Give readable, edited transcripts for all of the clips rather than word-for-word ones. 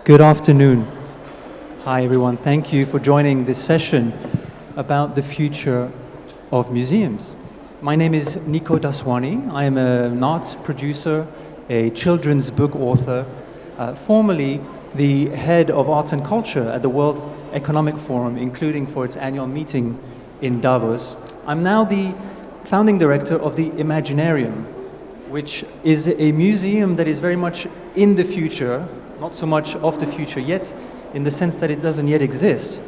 Good afternoon. Hi everyone, thank you for joining this session about the future of museums. My name is Nico Daswani. I am an arts producer, a children's book author, formerly the head of arts and culture at the World Economic Forum, including for its annual meeting in Davos. I'm now the founding director of the Imaginarium, which is a museum that is very much in the future, not so much of the future yet, in the sense that it doesn't yet exist.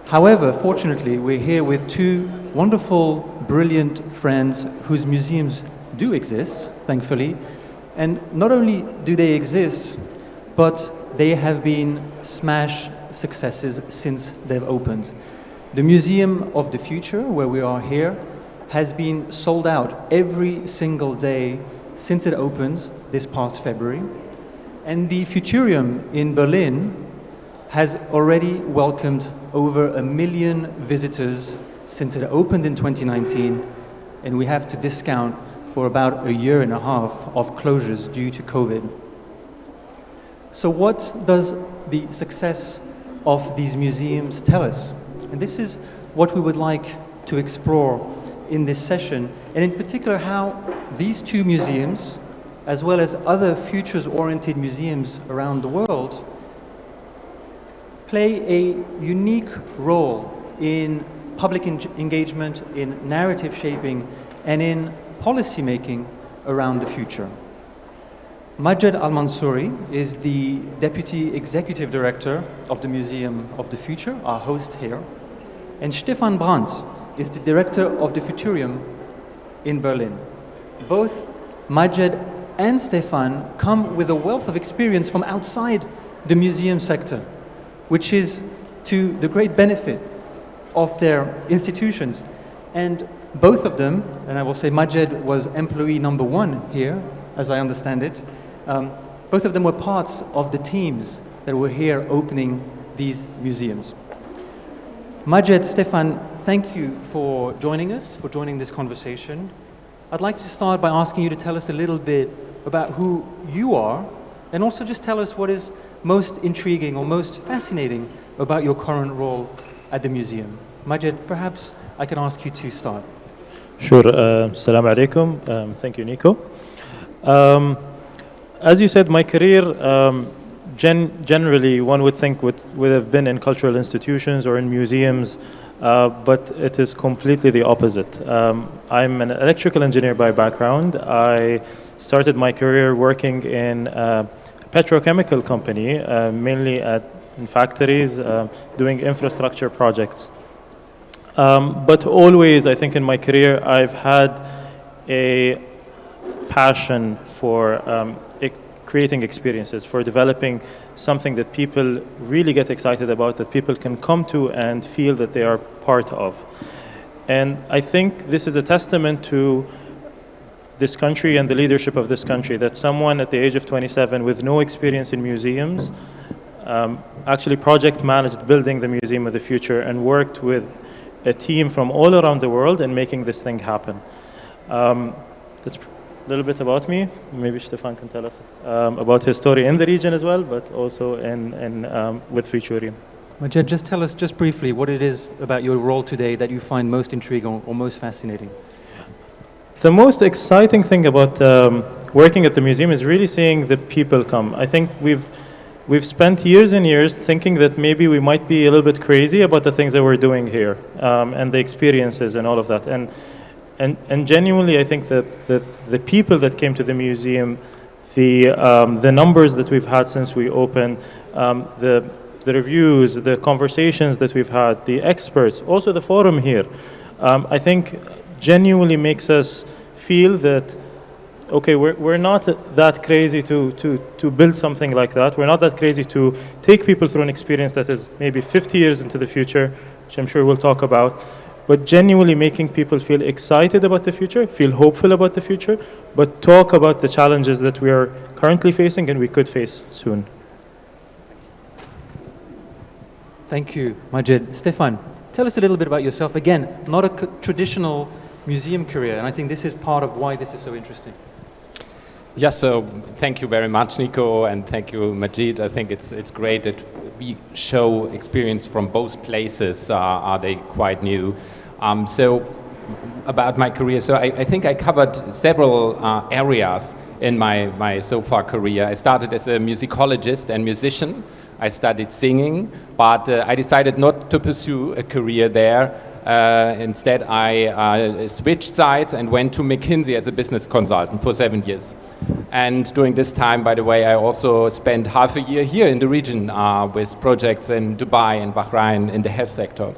However, fortunately, we're here with two wonderful, brilliant friends whose museums do exist, thankfully. And not only do they exist, but they have been smash successes since they've opened. The Museum of the Future, where we are here, has been sold out every single day since it opened this past February. And the Futurium in Berlin has already welcomed over 1 million visitors since it opened in 2019, and we have to discount for about 1.5 years of closures due to COVID. So what does the success of these museums tell us? And this is what we would like to explore in this session, and in particular how these two museums, as well as other futures-oriented museums around the world, play a unique role in public engagement, in narrative shaping, and in policy making around the future. Majed Almansoori is the Deputy Executive Director of the Museum of the Future, our host here, and Stefan Brandt is the Director of the Futurium in Berlin. Both Majed and Stefan come with a wealth of experience from outside the museum sector, which is to the great benefit of their institutions. And both of them, and I will say Majed was employee number 1 here, as I understand it, both of them were parts of the teams that were here opening these museums. Majed, Stefan, thank you for joining us, for joining this conversation. I'd like to start by asking you to tell us a little bit about who you are, and also just tell us what is most intriguing or most fascinating about your current role at the museum. Majed, perhaps I can ask you to start. Sure. Assalamu alaikum. Thank you, Nico. As you said, my career generally one would think would have been in cultural institutions or in museums, but it is completely the opposite. I'm an electrical engineer by background. I started my career working in a petrochemical company, mainly in factories, doing infrastructure projects. But always, I think in my career, I've had a passion for creating experiences, for developing something that people really get excited about, that people can come to and feel that they are part of. And I think this is a testament to this country and the leadership of this country, that someone at the age of 27 with no experience in museums actually project managed building the Museum of the Future and worked with a team from all around the world in making this thing happen. That's a little bit about me. Maybe Stefan can tell us about his story in the region as well, but also with Futurium. Majed, just tell us just briefly what it is about your role today that you find most intriguing or most fascinating. The most exciting thing about working at the museum is really seeing the people come. I think we've spent years and years thinking that maybe we might be a little bit crazy about the things that we're doing here and the experiences and all of that. And genuinely, I think that the people that came to the museum, the numbers that we've had since we opened, the reviews, the conversations that we've had, the experts, also the forum here, I think genuinely makes us feel that, okay, we're not that crazy to build something like that. We're not that crazy to take people through an experience that is maybe 50 years into the future, which I'm sure we'll talk about, but genuinely making people feel excited about the future, feel hopeful about the future, but talk about the challenges that we are currently facing and we could face soon. Thank you, Majed. Stefan, tell us a little bit about yourself. Again, not a traditional museum career, and I think this is part of why this is so interesting. Yeah, so thank you very much, Nico, and thank you, Majid. I think it's great that we show experience from both places. Are they quite new? So about my career, so I think I covered several areas in my so far career. I started as a musicologist and musician. I studied singing, but I decided not to pursue a career there. Instead, I switched sides and went to McKinsey as a business consultant for 7 years. And during this time, by the way, I also spent half a year here in the region with projects in Dubai and Bahrain in the health sector.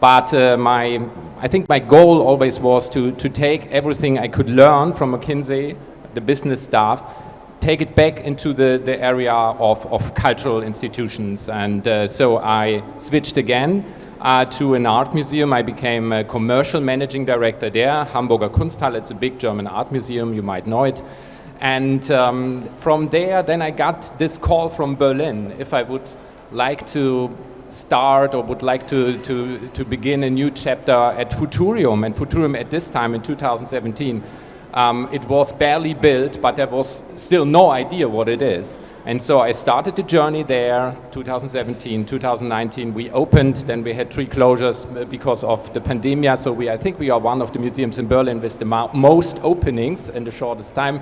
But I think my goal always was to take everything I could learn from McKinsey, the business staff, take it back into the area of cultural institutions. And so I switched again to an art museum. I became a commercial managing director there, Hamburger Kunsthalle. It's a big German art museum, you might know it. And from there, then I got this call from Berlin if I would like to start or would like to begin a new chapter at Futurium. And Futurium at this time in 2017, it was barely built, but there was still no idea what it is. And so I started the journey there, 2017, 2019. We opened, then we had 3 closures because of the pandemic. So I think we are one of the museums in Berlin with the most openings in the shortest time.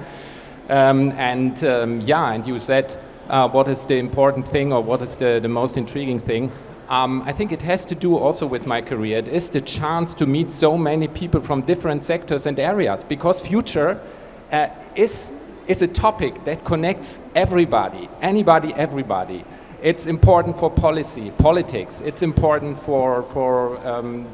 And you said, what is the important thing or what is the most intriguing thing? I think it has to do also with my career. It is the chance to meet so many people from different sectors and areas, because future is a topic that connects everybody, anybody, everybody. It's important for policy, politics. It's important for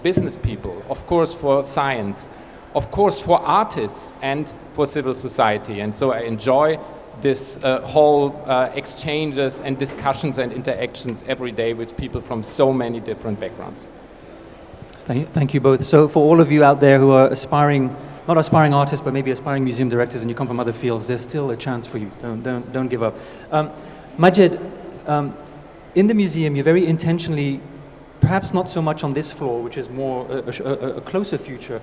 business people, of course for science, of course for artists and for civil society. And so I enjoy this whole exchanges and discussions and interactions every day with people from so many different backgrounds. Thank you both. So for all of you out there who are not aspiring artists, but maybe aspiring museum directors, and you come from other fields, there's still a chance for you. Don't give up. Majed, in the museum, you very intentionally, perhaps not so much on this floor, which is more a closer future,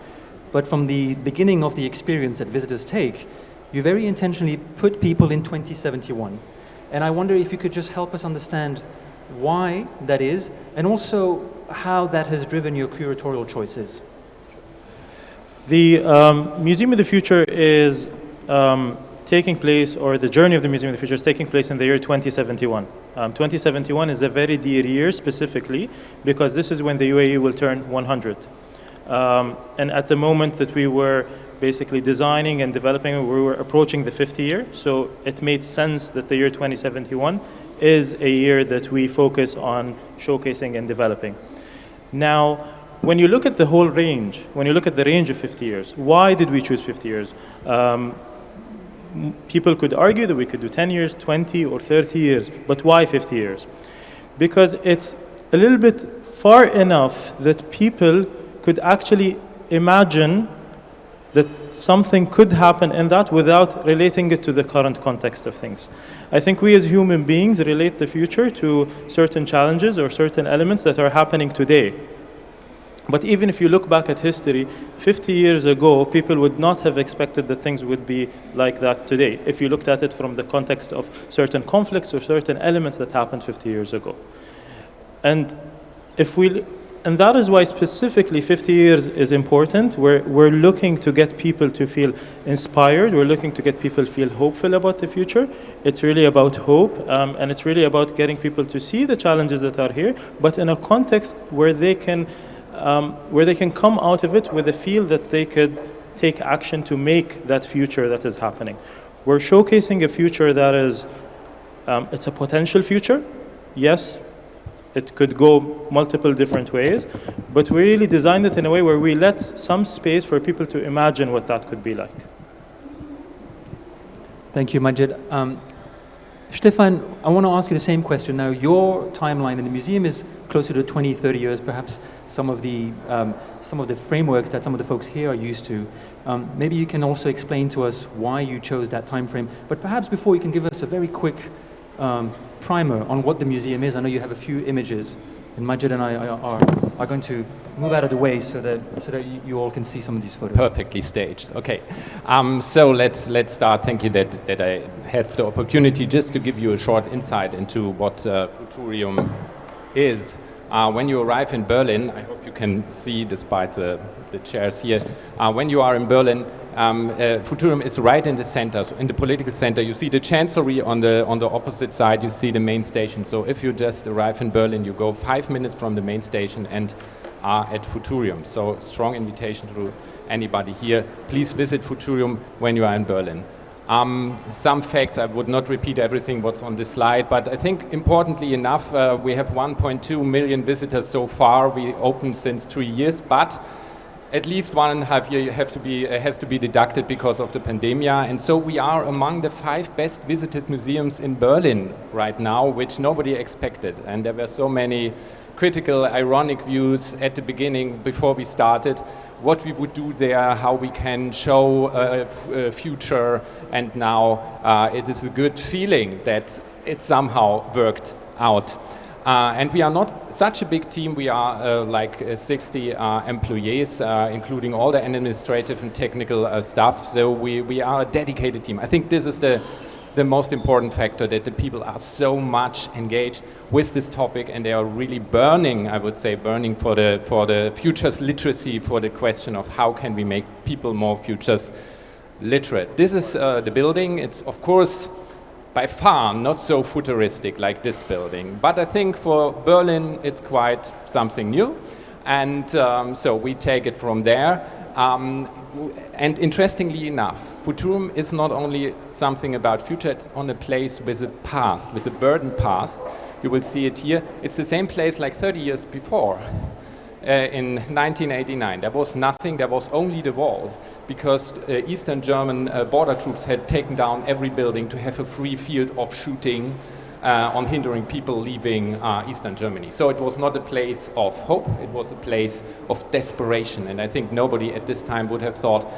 but from the beginning of the experience that visitors take, you very intentionally put people in 2071. And I wonder if you could just help us understand why that is, and also how that has driven your curatorial choices. The Museum of the Future is taking place, or the journey of the Museum of the Future is taking place in the year 2071. 2071 is a very dear year specifically because this is when the UAE will turn 100. And at the moment that we were basically designing and developing, we were approaching the 50 year, so it made sense that the year 2071 is a year that we focus on showcasing and developing. Now, when you look at the whole range, when you look at the range of 50 years, why did we choose 50 years? People could argue that we could do 10 years, 20 or 30 years, but why 50 years? Because it's a little bit far enough that people could actually imagine that something could happen in that without relating it to the current context of things. I think we as human beings relate the future to certain challenges or certain elements that are happening today. But even if you look back at history, 50 years ago, people would not have expected that things would be like that today, if you looked at it from the context of certain conflicts or certain elements that happened 50 years ago. And that is why specifically 50 years is important. We're looking to get people to feel inspired. We're looking to get people to feel hopeful about the future. It's really about hope, and it's really about getting people to see the challenges that are here, but in a context where they can come out of it with a feel that they could take action to make that future that is happening. We're showcasing a future that is, it's a potential future, yes. It could go multiple different ways, but we really designed it in a way where we let some space for people to imagine what that could be like. Thank you, Majed. Stefan, I want to ask you the same question. Now, your timeline in the museum is closer to 20, 30 years, perhaps some of the frameworks that some of the folks here are used to. Maybe you can also explain to us why you chose that time frame, but perhaps before you can give us a very quick primer on what the museum is. I know you have a few images, and Majed and I are are going to move out of the way so that you all can see some of these photos. Perfectly staged. Okay, so let's start. Thank you that I have the opportunity just to give you a short insight into what Futurium is. When you arrive in Berlin, I hope you can see despite the chairs here. When you are in Berlin, Futurium is right in the center, so in the political center. You see the Chancellery on the opposite side. You see the main station. So if you just arrive in Berlin, you go 5 minutes from the main station and are at Futurium. So strong invitation to anybody here. Please visit Futurium when you are in Berlin. Some facts, I would not repeat everything what's on this slide, but I think importantly enough, we have 1.2 million visitors so far. We opened since 3 years, but at least 1.5 years has to be deducted because of the pandemic. And so we are among the 5 best visited museums in Berlin right now, which nobody expected. And there were so many critical, ironic views at the beginning before we started, what we would do there, how we can show a future, and now it is a good feeling that it somehow worked out. And we are not such a big team. We are like 60 employees, including all the administrative and technical stuff. So we are a dedicated team. I think this is the most important factor, that the people are so much engaged with this topic, and they are really burning, I would say, burning for the futures literacy, for the question of how can we make people more futures literate. This is the building. It's, of course, by far not so futuristic like this building, but I think for Berlin it's quite something new, and so we take it from there. And interestingly enough, Futurium is not only something about future, it's on a place with a past, with a burdened past. You will see it here. It's the same place like 30 years before. In 1989, there was nothing, there was only the wall, because Eastern German border troops had taken down every building to have a free field of shooting on hindering people leaving Eastern Germany. So it was not a place of hope, it was a place of desperation. And I think nobody at this time would have thought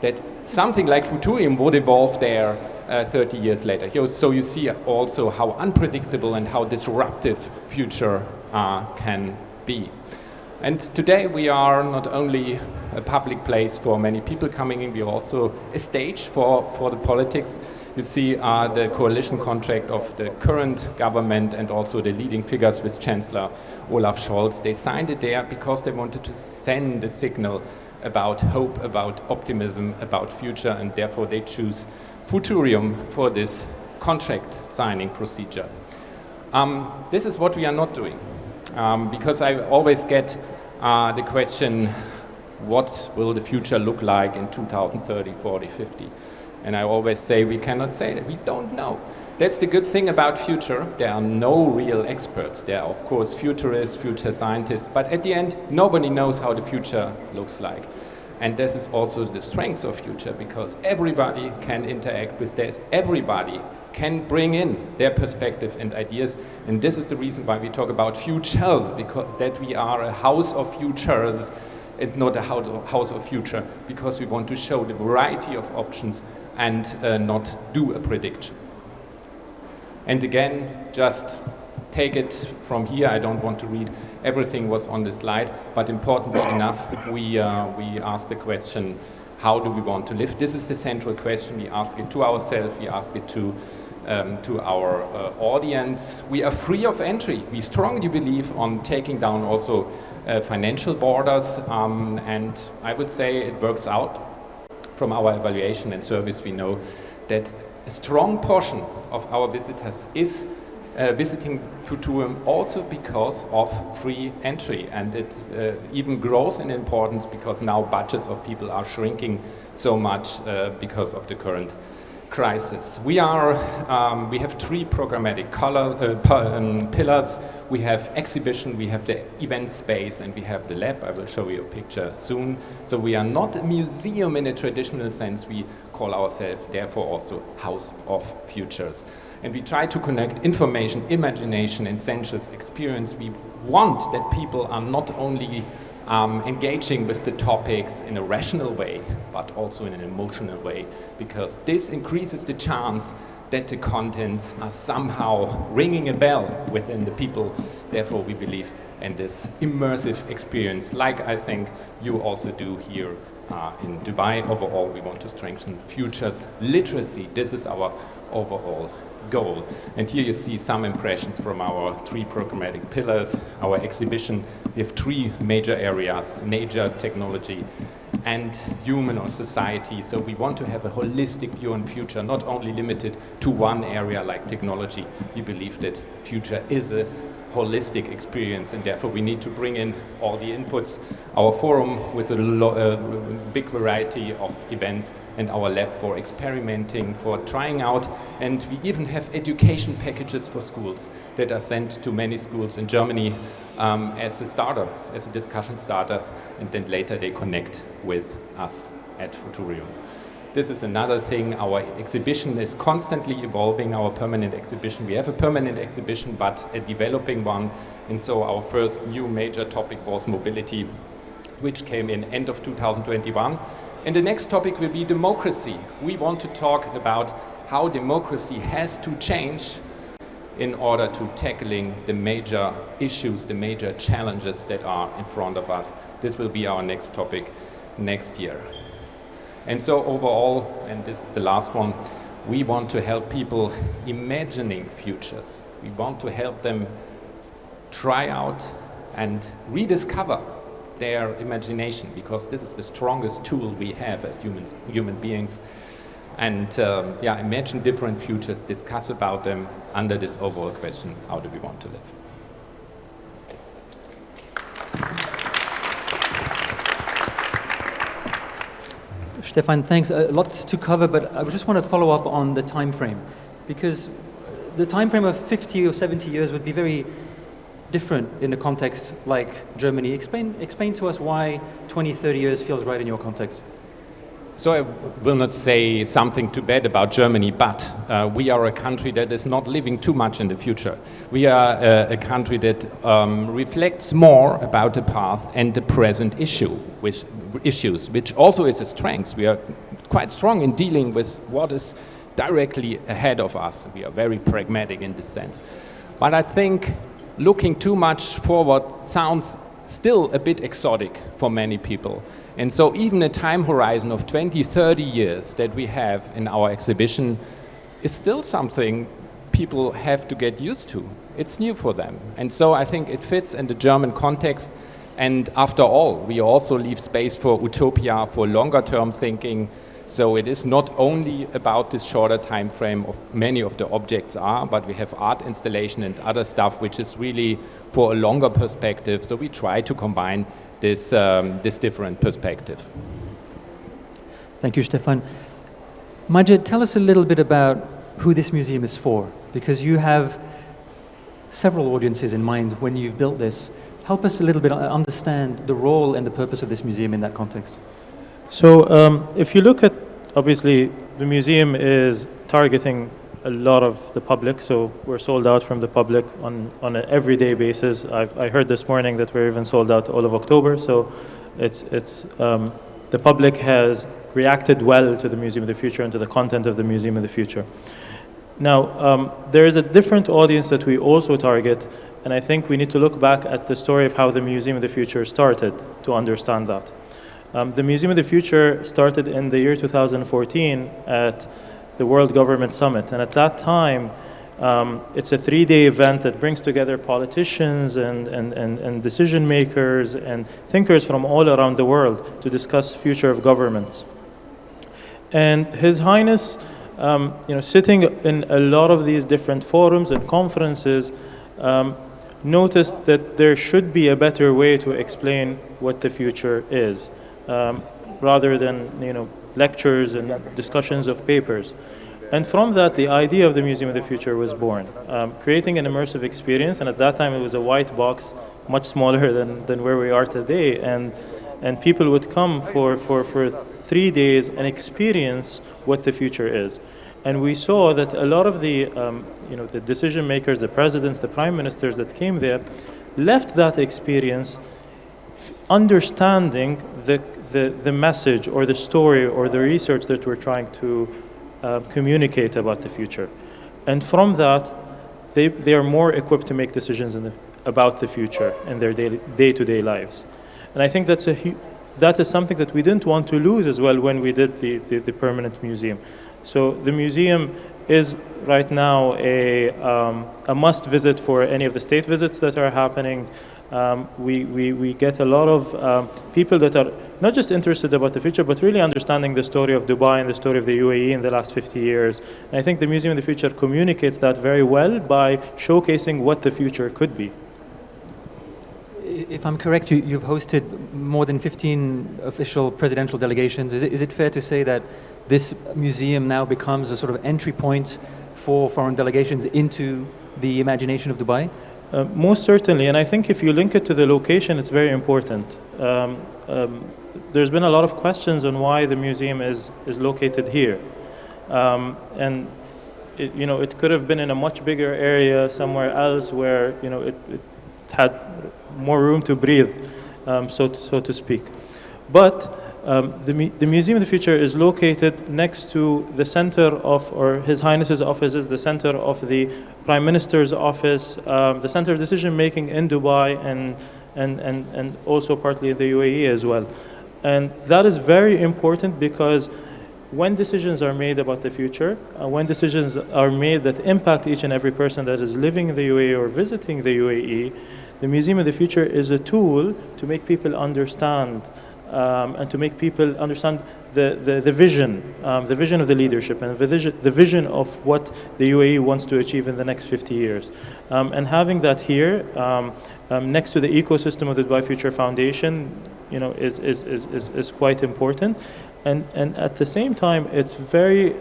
that something like Futurium would evolve there 30 years later. So you see also how unpredictable and how disruptive future can be. And today we are not only a public place for many people coming in, we are also a stage for the politics. You see the coalition contract of the current government and also the leading figures with Chancellor Olaf Scholz. They signed it there because they wanted to send a signal about hope, about optimism, about future, and therefore they choose Futurium for this contract signing procedure. This is what we are not doing. Because I always get the question, what will the future look like in 2030, 40, 50? And I always say we cannot say that, we don't know. That's the good thing about future. There are no real experts. There are, of course, futurists, future scientists, but at the end, nobody knows how the future looks like. And this is also the strength of future, because everybody can interact with this. Everybody can bring in their perspective and ideas. And this is the reason why we talk about futures, because that we are a house of futures and not a house of future, because we want to show the variety of options and not do a prediction. And again, just take it from here. I don't want to read everything what's on the slide, but importantly enough, we ask the question, how do we want to live? This is the central question. We ask it to ourselves, we ask it to our audience. We are free of entry. We strongly believe on taking down also financial borders, and I would say it works out. From our evaluation and service, we know that a strong portion of our visitors is visiting Futurium also because of free entry, and it even grows in importance because now budgets of people are shrinking so much because of the current crisis. We have 3 programmatic pillars. We have exhibition, we have the event space, and we have the lab. I will show you a picture soon. So we are not a museum in a traditional sense. We call ourselves therefore also House of Futures. And we try to connect information, imagination, and sensuous experience. We want that people are not only engaging with the topics in a rational way, but also in an emotional way, because this increases the chance that the contents are somehow ringing a bell within the people. Therefore, we believe in this immersive experience, like I think you also do here in Dubai. Overall, we want to strengthen futures literacy. This is our overall goal. And here you see some impressions from our 3 programmatic pillars. Our exhibition, we have 3 major areas: nature, technology, and human or society. So we want to have a holistic view on future, not only limited to one area like technology. We believe that future is a holistic experience, and therefore we need to bring in all the inputs. Our forum with a big variety of events, and our lab for experimenting, for trying out, and we even have education packages for schools that are sent to many schools in Germany as a starter, as a discussion starter, and then later they connect with us at Futurium. This is another thing. Our exhibition is constantly evolving, our permanent exhibition. We have a permanent exhibition, but a developing one. And so our first new major topic was mobility, which came in end of 2021. And the next topic will be democracy. We want to talk about how democracy has to change in order to tackling the major issues, the major challenges that are in front of us. This will be our next topic next year. And so overall, and this is the last one, we want to help people imagining futures. We want to help them try out and rediscover their imagination, because this is the strongest tool we have as human beings. And imagine different futures, discuss about them under this overall question: how do we want to live? Stefan, thanks. Lots to cover, but I just want to follow up on the time frame, because the time frame of 50 or 70 years would be very different in a context like Germany. Explain to us why 20, 30 years feels right in your context. So I will not say something too bad about Germany, but we are a country that is not living too much in the future. We are a country that reflects more about the past and the present issues, which also is a strength. We are quite strong in dealing with what is directly ahead of us. We are very pragmatic in this sense. But I think looking too much forward sounds still a bit exotic for many people. And so even a time horizon of 20, 30 years that we have in our exhibition is still something people have to get used to. It's new for them. And so I think it fits in the German context. And after all, we also leave space for utopia, for longer term thinking. So it is not only about this shorter time frame of many of the objects are, but we have art installation and other stuff which is really for a longer perspective. So we try to combine this different perspective. Thank you, Stefan. Majed, tell us a little bit about who this museum is for, because you have several audiences in mind when you've built this. Help us a little bit understand the role and the purpose of this museum in that context. So if you look at, obviously, the museum is targeting a lot of the public, so we're sold out from the public on an everyday basis. I heard this morning that we're even sold out all of October, so the public has reacted well to the Museum of the Future and to the content of the Museum of the Future. Now, there is a different audience that we also target, and I think we need to look back at the story of how the Museum of the Future started to understand that. The Museum of the Future started in the year 2014 at the World Government Summit, and at that time, it's a 3-day event that brings together politicians and decision makers and thinkers from all around the world to discuss future of governments. And His Highness, sitting in a lot of these different forums and conferences, noticed that there should be a better way to explain what the future is, rather than lectures and discussions of papers. And from that, the idea of the Museum of the Future was born, creating an immersive experience. And at that time, it was a white box, much smaller than where we are today. And people would come for 3 days and experience what the future is. And we saw that a lot of the decision makers, the presidents, the prime ministers that came there, left that experience understanding the message or the story or the research that we're trying to communicate about the future. And from that, they are more equipped to make decisions about the future in their day-to-day lives. And I think that is something that we didn't want to lose as well when we did the permanent museum. So the museum is right now a must visit for any of the state visits that are happening. We get a lot of people that are not just interested about the future, but really understanding the story of Dubai and the story of the UAE in the last 50 years. And I think the Museum of the Future communicates that very well by showcasing what the future could be. If I'm correct, you've hosted more than 15 official presidential delegations. Is it fair to say that this museum now becomes a sort of entry point for foreign delegations into the imagination of Dubai? Most certainly, and I think if you link it to the location, it's very important. There's been a lot of questions on why the museum is located here. And it could have been in a much bigger area somewhere else where it had more room to breathe, so to speak. But the Museum of the Future is located next to the center of, or His Highness's office is the center of the Prime Minister's office, the center of decision making in Dubai and also partly in the UAE as well. And that is very important because when decisions are made about the future, when decisions are made that impact each and every person that is living in the UAE or visiting the UAE, the Museum of the Future is a tool to make people understand and to make people understand the vision of the leadership and the vision of what the UAE wants to achieve in the next 50 years. And having that here next to the ecosystem of the Dubai Future Foundation, is quite important. And at the same time, it's very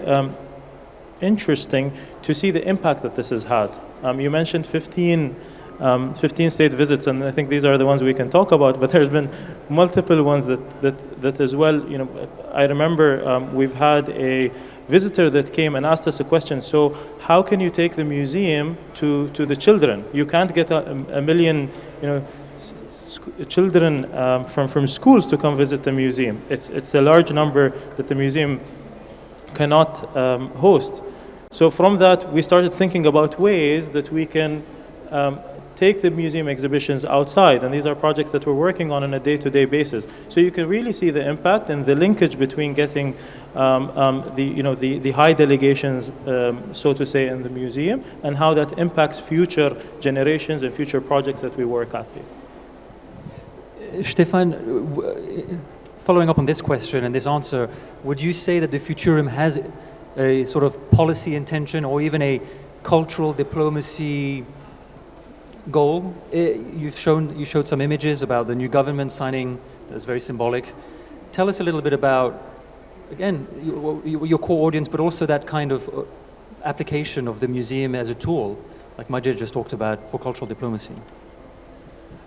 interesting to see the impact that this has had. You mentioned 15 state visits, and I think these are the ones we can talk about, but there's been multiple ones that as well, I remember we've had a visitor that came and asked us a question, so how can you take the museum to the children? You can't get a million, children from schools to come visit the museum. It's a large number that the museum cannot host. So from that, we started thinking about ways that we can take the museum exhibitions outside, and these are projects that we're working on a day-to-day basis. So you can really see the impact and the linkage between getting the high delegations, so to say, in the museum, and how that impacts future generations and future projects that we work at here. Stefan, following up on this question and this answer, would you say that the Futurium has a sort of policy intention or even a cultural diplomacy goal? You showed some images about the new government signing. That's very symbolic. Tell us a little bit about, again, your core audience, but also that kind of application of the museum as a tool, like Majed just talked about, for cultural diplomacy.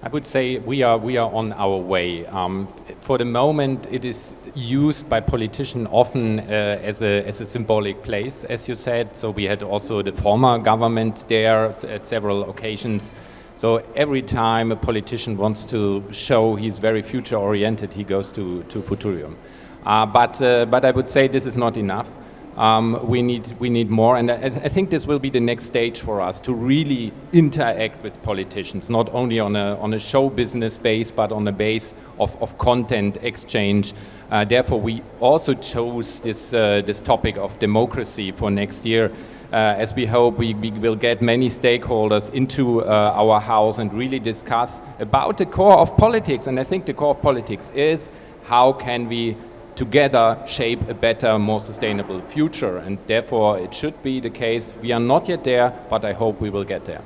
I would say we are on our way. For the moment, it is used by politicians often as a symbolic place, as you said. So we had also the former government there at several occasions. So every time a politician wants to show he's very future-oriented, he goes to Futurium. But I would say this is not enough. We need more, and I think this will be the next stage for us to really interact with politicians, not only on a show business base, but on a base of content exchange. Therefore, we also chose this topic of democracy for next year, as we hope we will get many stakeholders into our house and really discuss about the core of politics. And I think the core of politics is how can we together shape a better, more sustainable future, and therefore it should be the case. We are not yet there, but I hope we will get there.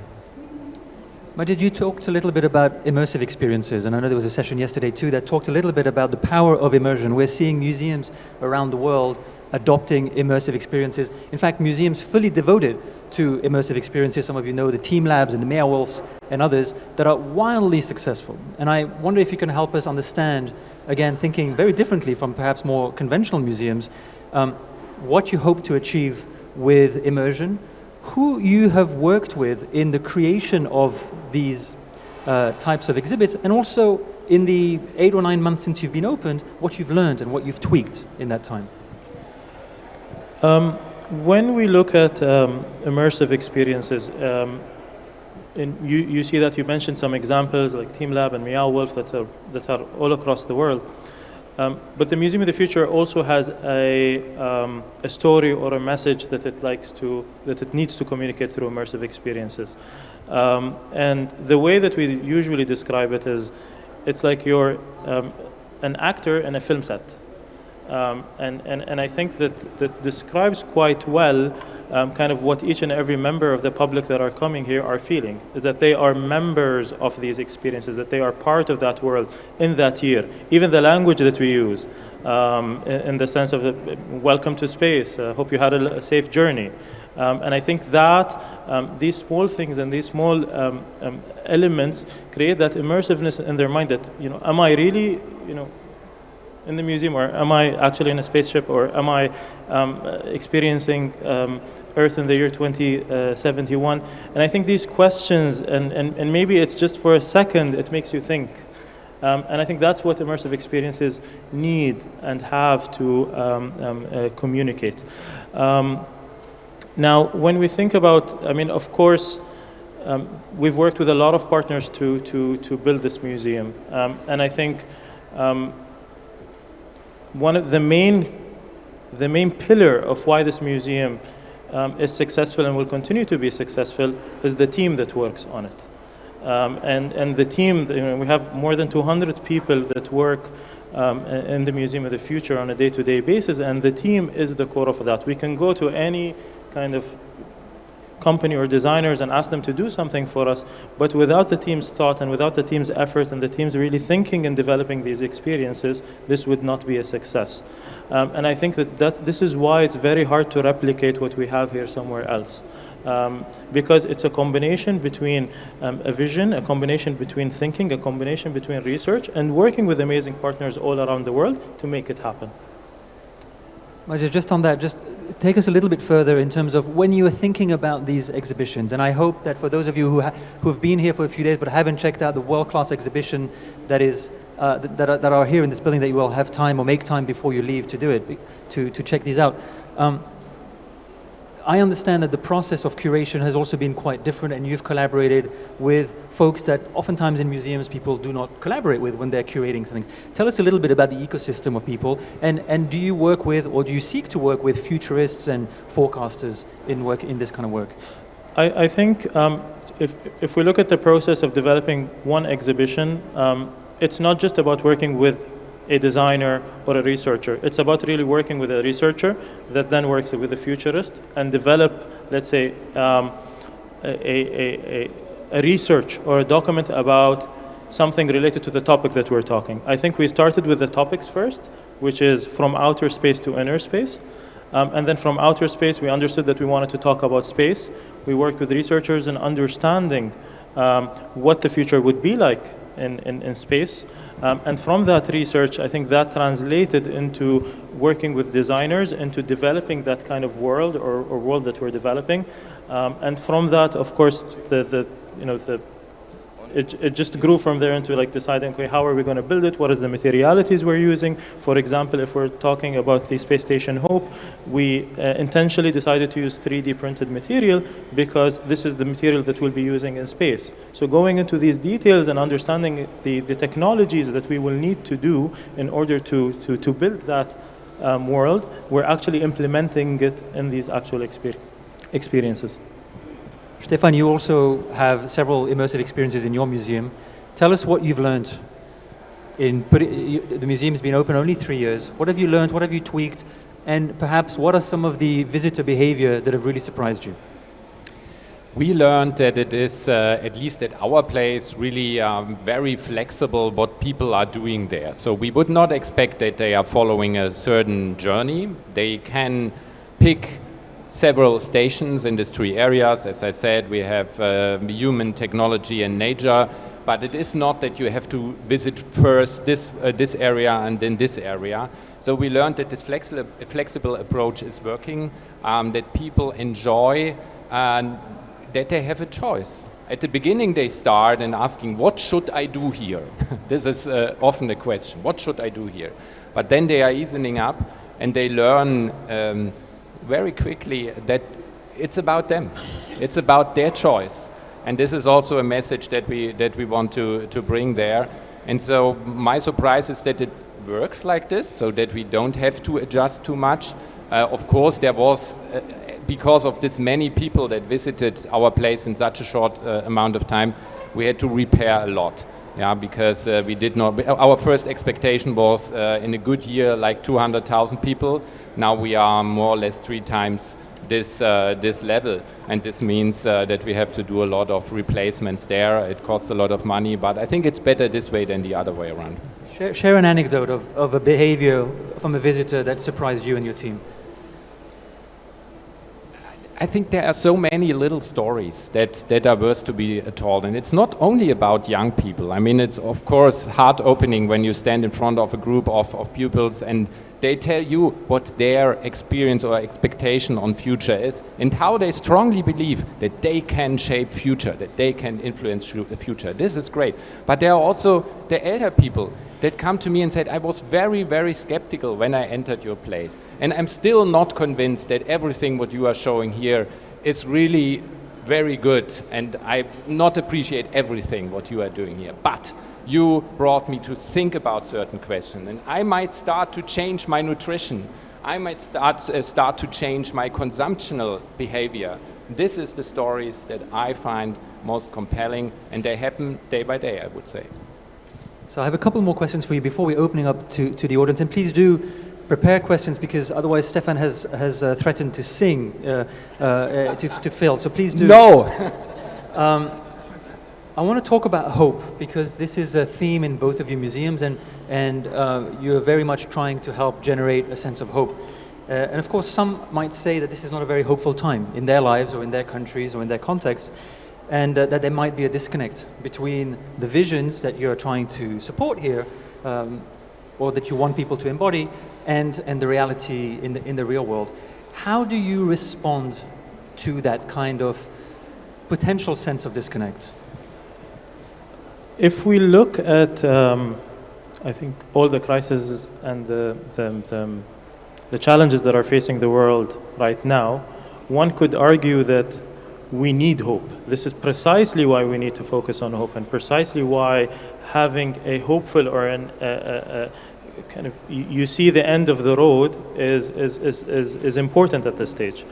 Majed, you talked a little bit about immersive experiences, and I know there was a session yesterday too that talked a little bit about the power of immersion. We're seeing museums around the world adopting immersive experiences. In fact, museums fully devoted to immersive experiences. Some of you know the Team Labs and the Meerwolfs and others that are wildly successful. And I wonder if you can help us understand, again, thinking very differently from perhaps more conventional museums, what you hope to achieve with immersion, who you have worked with in the creation of these types of exhibits, and also in the 8 or 9 months since you've been opened, what you've learned and what you've tweaked in that time. When we look at immersive experiences, you see that you mentioned some examples like Team Lab and Meow Wolf that are all across the world. But the Museum of the Future also has a story or a message that it needs to communicate through immersive experiences. And the way that we usually describe it is, it's like you're an actor in a film set. And I think that describes quite well kind of what each and every member of the public that are coming here are feeling, is that they are members of these experiences, that they are part of that world in that year. Even the language that we use, in the sense of welcome to space, hope you had a safe journey. And I think that these small things and these small elements create that immersiveness in their mind that, am I really, in the museum, or am I actually in a spaceship, or am I experiencing Earth in the year 2071? And I think these questions, and maybe it's just for a second, it makes you think. And I think that's what immersive experiences need and have to communicate. Now, when we think about, of course, we've worked with a lot of partners to build this museum. And I think one of the main pillar of why this museum is successful and will continue to be successful is the team that works on it. And the team, we have more than 200 people that work in the Museum of the Future on a day-to-day basis, and the team is the core of that. We can go to any kind of company or designers and ask them to do something for us, but without the team's thought and without the team's effort and the team's really thinking and developing these experiences, this would not be a success. And I think that this is why it's very hard to replicate what we have here somewhere else. Because it's a combination between a vision, a combination between thinking, a combination between research, and working with amazing partners all around the world to make it happen. Majed, just on that, just take us a little bit further in terms of when you were thinking about these exhibitions. And I hope that for those of you who have been here for a few days but haven't checked out the world-class exhibition that are here in this building, that you will have time or make time before you leave to do it, to check these out. I understand that the process of curation has also been quite different, and you've collaborated with folks that oftentimes in museums people do not collaborate with when they're curating something. Tell us a little bit about the ecosystem of people, and do you work with, or do you seek to work with futurists and forecasters in this kind of work? I think if we look at the process of developing one exhibition, it's not just about working with a designer or a researcher. It's about really working with a researcher that then works with a futurist and develop, let's say, a research or a document about something related to the topic that we're talking. I think we started with the topics first, which is from outer space to inner space. And then from outer space, we understood that we wanted to talk about space. We worked with researchers in understanding what the future would be like in space. And from that research, I think that translated into working with designers, into developing that kind of world or world that we're developing. And from that, of course, it just grew from there into like deciding, okay, how are we going to build it? What is the materialities we're using? For example, if we're talking about the Space Station Hope, we intentionally decided to use 3D printed material because this is the material that we'll be using in space. So going into these details and understanding the technologies that we will need to do in order to build that world, we're actually implementing it in these actual experiences. Stefan, you also have several immersive experiences in your museum. Tell us what you've learned. The museum's been open only 3 years. What have you learned? What have you tweaked? And perhaps what are some of the visitor behavior that have really surprised you? We learned that it is, at least at our place, really very flexible what people are doing there. So we would not expect that they are following a certain journey. They can pick several stations, industry areas. As I said, we have human, technology and nature, but it is not that you have to visit first this area and then this area. So we learned that this flexible approach is working, that people enjoy and that they have a choice. At the beginning they start and asking, what should I do here? This is often the question, what should I do here? But then they are easing up and they learn very quickly that it's about them. It's about their choice. And this is also a message that we want to bring there. And so my surprise is that it works like this, so that we don't have to adjust too much. Of course, there was, because of this many people that visited our place in such a short amount of time, we had to repair a lot. Yeah, because we did not. Our first expectation was in a good year like 200,000 people. Now we are more or less 3 times this level, and this means that we have to do a lot of replacements there. It costs a lot of money, but I think it's better this way than the other way around. Share an anecdote of a behavior from a visitor that surprised you and your team. I think there are so many little stories that are worth to be told, and it's not only about young people. I mean, it's of course heart-opening when you stand in front of a group of pupils and they tell you what their experience or expectation on future is and how they strongly believe that they can shape future, that they can influence the future. This is great. But there are also the elder people that come to me and said, I was very, very skeptical when I entered your place. And I'm still not convinced that everything what you are showing here is really very good, and I not appreciate everything what you are doing here. But you brought me to think about certain questions, and I might start to change my nutrition. I might start to change my consumptional behavior. This is the stories that I find most compelling, and they happen day by day, I would say. So I have a couple more questions for you before we're opening up to the audience, and please do prepare questions because otherwise Stefan has threatened to sing to Phil. So please do. No. I want to talk about hope because this is a theme in both of your museums, and you're very much trying to help generate a sense of hope. And of course, some might say that this is not a very hopeful time in their lives or in their countries or in their context, and that there might be a disconnect between the visions that you're trying to support here, or that you want people to embody, and the reality in the real world. How do you respond to that kind of potential sense of disconnect? If we look at, I think, all the crises and the challenges that are facing the world right now, one could argue that we need hope. This is precisely why we need to focus on hope, and precisely why having a hopeful or kind of, you see the end of the road is important at this stage.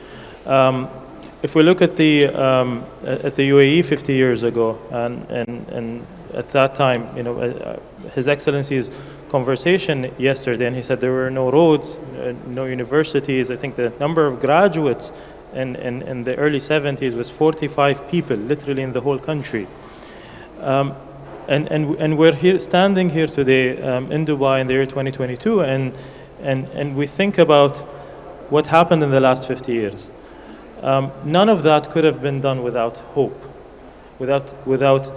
If we look at the UAE 50 years ago, and at that time, you know, His Excellency's conversation yesterday, and he said there were no roads, no universities. I think the number of graduates in the early 70s was 45 people, literally in the whole country. And we're here, standing here today in Dubai in the year 2022, and we think about what happened in the last 50 years. None of that could have been done without hope, without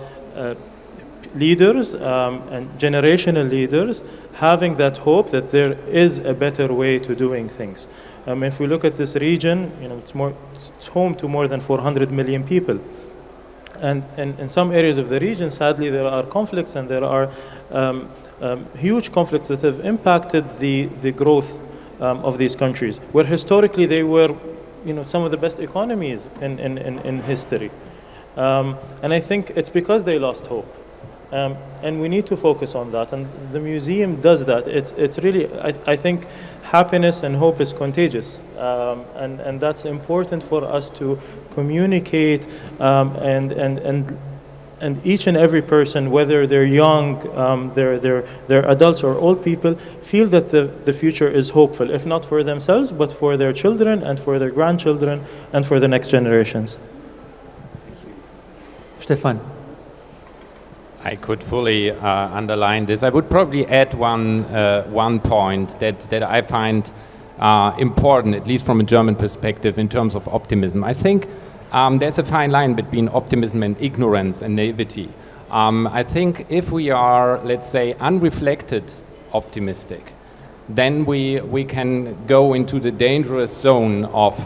leaders and generational leaders having that hope that there is a better way to doing things. If we look at this region, you know, it's home to more than 400 million people. And in some areas of the region, sadly, there are conflicts, and there are huge conflicts that have impacted the growth of these countries, where historically they were, you know, some of the best economies in history. And I think it's because they lost hope. And we need to focus on that, and the museum does that. It's really, I think, happiness and hope is contagious, and that's important for us to communicate, and each and every person, whether they're young, they're adults or old people, feel that the future is hopeful, if not for themselves, but for their children and for their grandchildren and for the next generations. Thank you. Stefan. I could fully underline this. I would probably add one point that I find important, at least from a German perspective, in terms of optimism. I think there's a fine line between optimism and ignorance and naivety. I think if we are, let's say, unreflected optimistic, then we can go into the dangerous zone of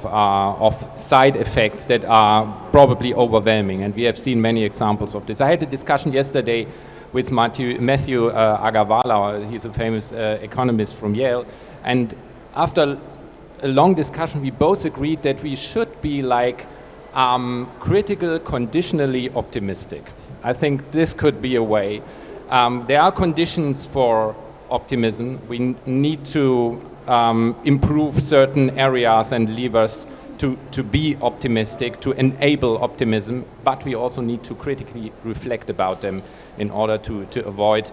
side effects that are probably overwhelming, and we have seen many examples of this. I had a discussion yesterday with Matthew Agarwala. He's a famous economist from Yale, and after a long discussion, we both agreed that we should be like critical, conditionally optimistic. I think this could be a way. There are conditions for optimism. We need to improve certain areas and levers to be optimistic, to enable optimism, but we also need to critically reflect about them in order to avoid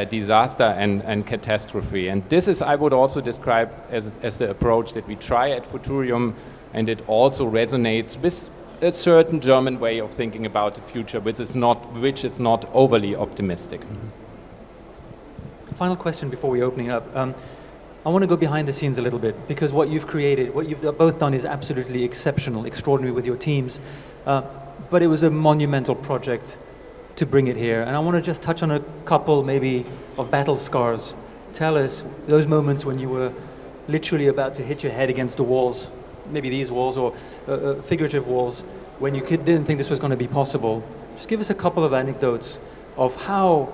disaster and catastrophe. And this is, I would also describe as the approach that we try at Futurium, and it also resonates with a certain German way of thinking about the future, which is not overly optimistic. Final question before we open it up. I want to go behind the scenes a little bit, because what you've created, what you've both done is absolutely exceptional, extraordinary with your teams, but it was a monumental project to bring it here. And I want to just touch on a couple maybe of battle scars. Tell us those moments when you were literally about to hit your head against the walls, maybe these walls or figurative walls, when you didn't think this was going to be possible. Just give us a couple of anecdotes of how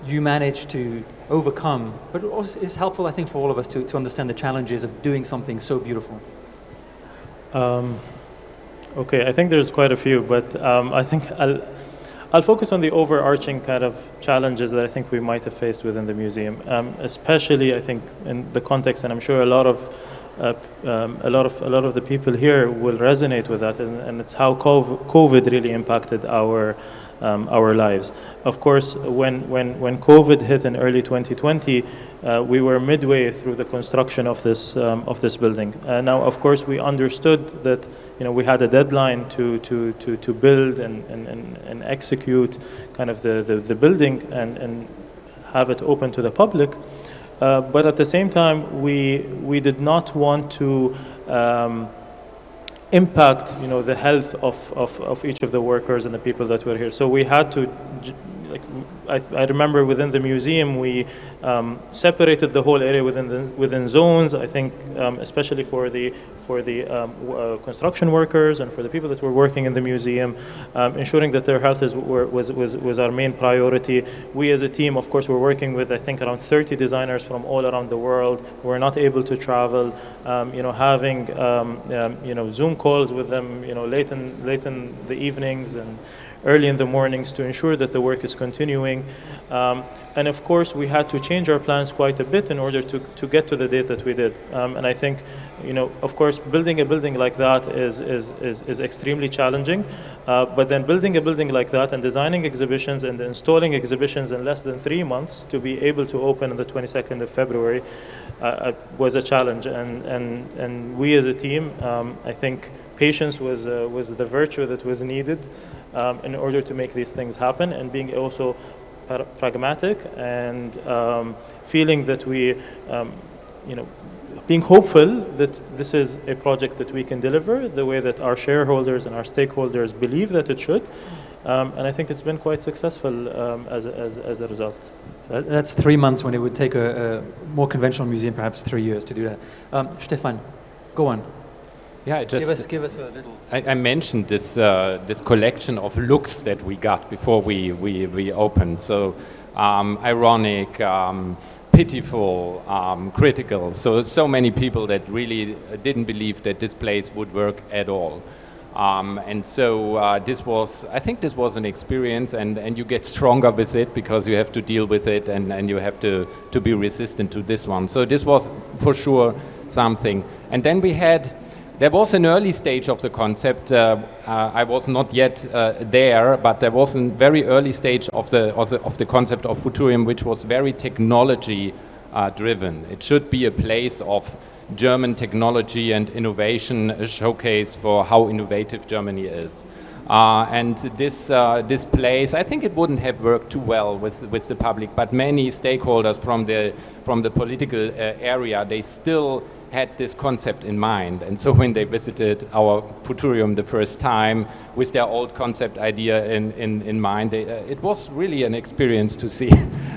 you managed to overcome, but also it's helpful, I think, for all of us to understand the challenges of doing something so beautiful. Okay, I think there's quite a few, but I think I'll focus on the overarching kind of challenges that I think we might have faced within the museum, especially I think in the context, and I'm sure a lot of the people here will resonate with that, and it's how COVID really impacted our lives. Of course, when COVID hit in early 2020, we were midway through the construction of this building. Now, of course, we understood that we had a deadline to build and execute kind of the building and have it open to the public. But at the same time, we did not want to impact the health of each of the workers and the people that were here. So we had to, I remember within the museum we separated the whole area within zones. I think especially for the construction workers and for the people that were working in the museum, ensuring that their health was our main priority. We as a team, of course, were working with I think around 30 designers from all around the world. We were not able to travel. Having Zoom calls with them, late in the evenings and early in the mornings to ensure that the work is continuing. And of course, we had to change our plans quite a bit in order to get to the date that we did. And I think, of course, building a building like that is extremely challenging. But then building a building like that and designing exhibitions and installing exhibitions in less than 3 months to be able to open on the 22nd of February was a challenge. And we as a team, I think patience was the virtue that was needed in order to make these things happen, and being also pragmatic and feeling that we, being hopeful that this is a project that we can deliver the way that our shareholders and our stakeholders believe that it should. And I think it's been quite successful as a result. So that's 3 months when it would take a more conventional museum perhaps 3 years to do that. Stefan, go on. Yeah, give us a little. I mentioned this collection of looks that we got before we opened. So ironic, pitiful, critical. So many people that really didn't believe that this place would work at all. And so I think this was an experience, and you get stronger with it because you have to deal with it, and you have to be resistant to this one. So this was for sure something. And then there was an early stage of the concept. I was not yet there, but there was a very early stage of the concept of Futurium, which was very technology driven. It should be a place of German technology and innovation, a showcase for how innovative Germany is. And this place, I think it wouldn't have worked too well with the public, but many stakeholders from the political area, they still had this concept in mind. And so when they visited our Futurium the first time with their old concept idea in mind, it was really an experience to see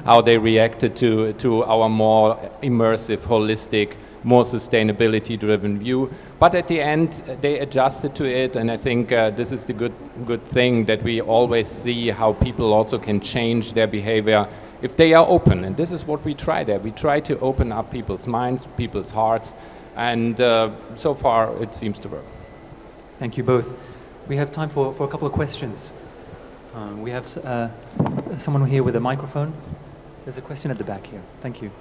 how they reacted to our more immersive, holistic, more sustainability-driven view. But at the end, they adjusted to it, and I think this is the good thing, that we always see how people also can change their behavior if they are open. And this is what we try there. We try to open up people's minds, people's hearts, And so far, it seems to work. Thank you both. We have time for a couple of questions. We have someone here with a microphone. There's a question at the back here. Thank you.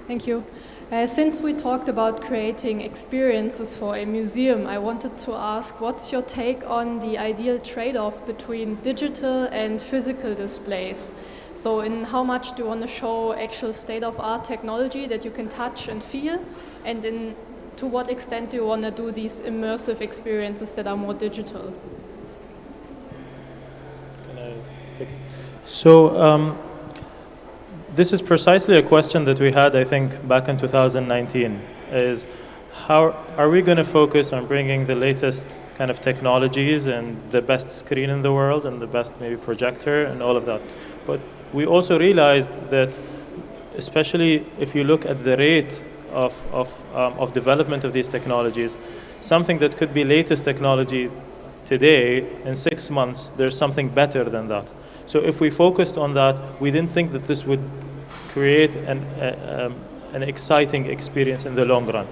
Thank you. Since we talked about creating experiences for a museum, I wanted to ask, what's your take on the ideal trade-off between digital and physical displays? So in how much do you want to show actual state-of-art technology that you can touch and feel, and to what extent do you want to do these immersive experiences that are more digital? Can I take it? So, this is precisely a question that we had, I think, back in 2019, is how are we going to focus on bringing the latest kind of technologies and the best screen in the world and the best maybe projector and all of that. But we also realized that, especially if you look at the rate of development of these technologies, something that could be latest technology today, in 6 months, there's something better than that. So if we focused on that, we didn't think that this would create an exciting experience in the long run.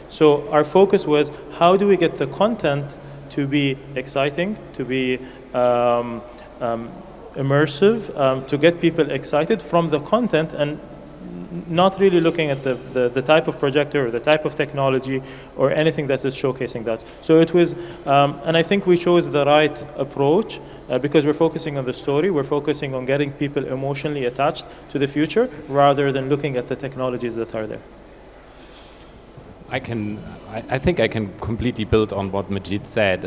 So our focus was, how do we get the content to be exciting, to be immersive, to get people excited from the content, and not really looking at the type of projector or the type of technology or anything that is showcasing that. So it was, and I think we chose the right approach because we're focusing on the story, we're focusing on getting people emotionally attached to the future rather than looking at the technologies that are there. I think I can completely build on what Majed said.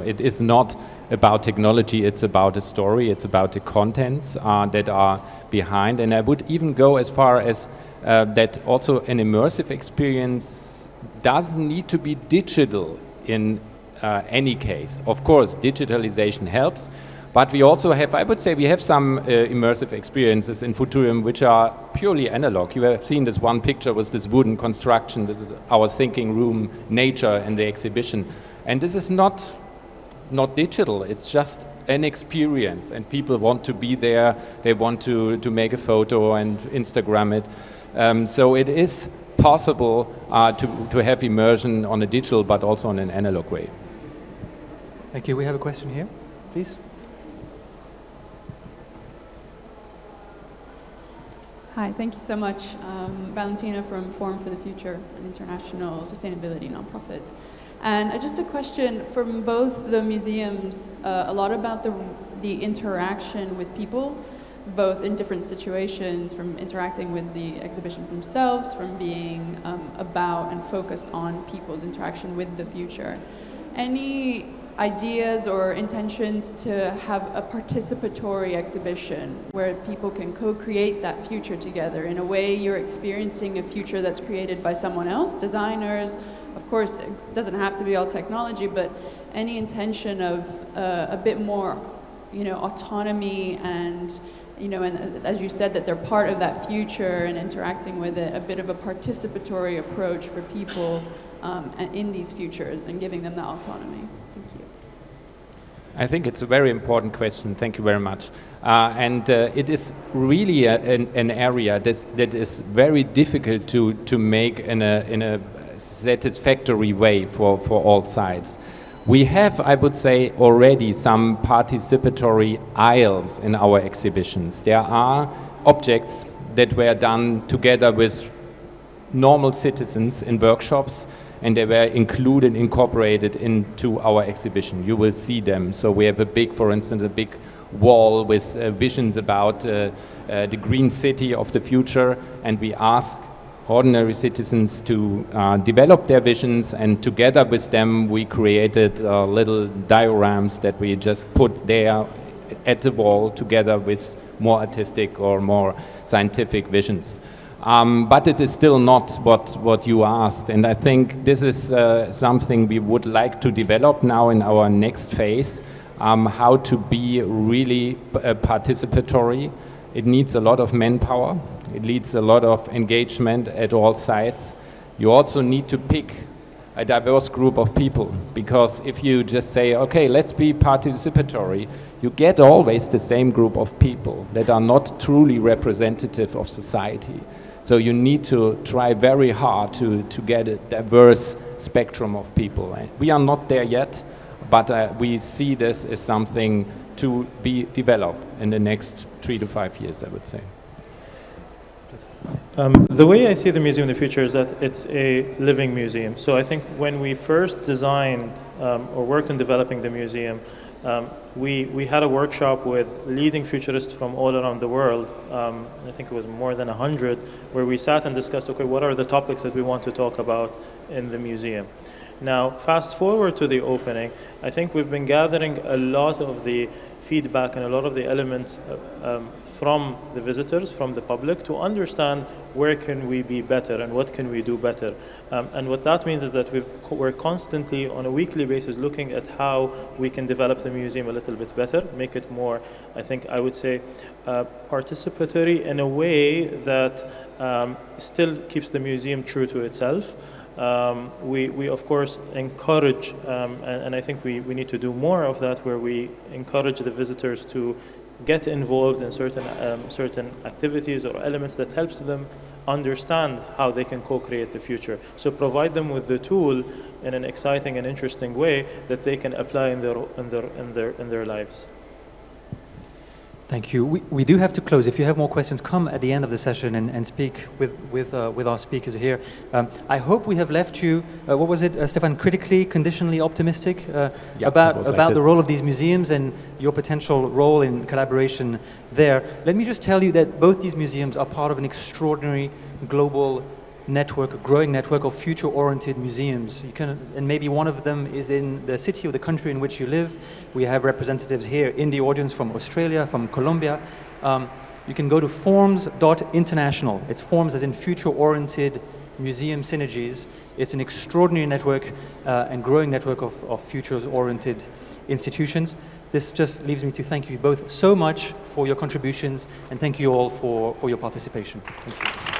It is not about technology, it's about a story, it's about the contents that are behind. And I would even go as far as that also an immersive experience doesn't need to be digital in any case. Of course, digitalization helps, but we also have, I would say, we have some immersive experiences in Futurium which are purely analog. You have seen this one picture with this wooden construction. This is our thinking room, nature, and the exhibition. And this is not digital. It's just an experience, and people want to be there. They want to make a photo and Instagram it. So it is possible to have immersion on a digital, but also on an analog way. Thank you. We have a question here, please. Hi, thank you so much. Valentina from Forum for the Future, an international sustainability nonprofit. And just a question from both the museums, a lot about the interaction with people, both in different situations, from interacting with the exhibitions themselves, from being about and focused on people's interaction with the future. Any ideas or intentions to have a participatory exhibition where people can co-create that future together? In a way, you're experiencing a future that's created by someone else, designers. Of course, it doesn't have to be all technology, but any intention of a bit more, autonomy and, and as you said, that they're part of that future and interacting with it, a bit of a participatory approach for people in these futures and giving them that autonomy. Thank you. I think it's a very important question. Thank you very much. And it is really an area that is very difficult to make in a satisfactory way for all sides. We have, I would say, already some participatory aisles in our exhibitions. There are objects that were done together with normal citizens in workshops, and they were incorporated into our exhibition. You will see them. So we have for instance, a big wall with visions about the green city of the future, and we ask ordinary citizens to develop their visions, and together with them we created little dioramas that we just put there at the wall together with more artistic or more scientific visions. But it is still not what you asked, and I think this is something we would like to develop now in our next phase, how to be really participatory. It needs a lot of manpower, it needs a lot of engagement at all sides. You also need to pick a diverse group of people, because if you just say, okay, let's be participatory, you get always the same group of people that are not truly representative of society. So you need to try very hard to get a diverse spectrum of people. We are not there yet, but we see this as something to be developed in the next 3 to 5 years, I would say. The way I see the museum in the future is that it's a living museum. So I think when we first designed or worked on developing the museum, we had a workshop with leading futurists from all around the world. I think it was more than 100, where we sat and discussed, okay, what are the topics that we want to talk about in the museum? Now, fast forward to the opening, I think we've been gathering a lot of the feedback and a lot of the elements from the visitors, from the public, to understand where can we be better and what can we do better. And what that means is that we're constantly, on a weekly basis, looking at how we can develop the museum a little bit better, make it more, I would say, participatory in a way that still keeps the museum true to itself. We of course encourage, and I think we need to do more of that, where we encourage the visitors to get involved in certain activities or elements that helps them understand how they can co-create the future. So provide them with the tool in an exciting and interesting way that they can apply in their lives. Thank you. We do have to close. If you have more questions, come at the end of the session and speak with our speakers here. I hope we have left you, what was it, Stefan, critically, conditionally optimistic about the role of these museums and your potential role in collaboration there. Let me just tell you that both these museums are part of an extraordinary global network, a growing network of future-oriented museums. And maybe one of them is in the city or the country in which you live. We have representatives here in the audience from Australia, from Colombia. You can go to forms.international. It's forms as in future-oriented museum synergies. It's an extraordinary network and growing network of futures-oriented institutions. This just leaves me to thank you both so much for your contributions, and thank you all for your participation. Thank you.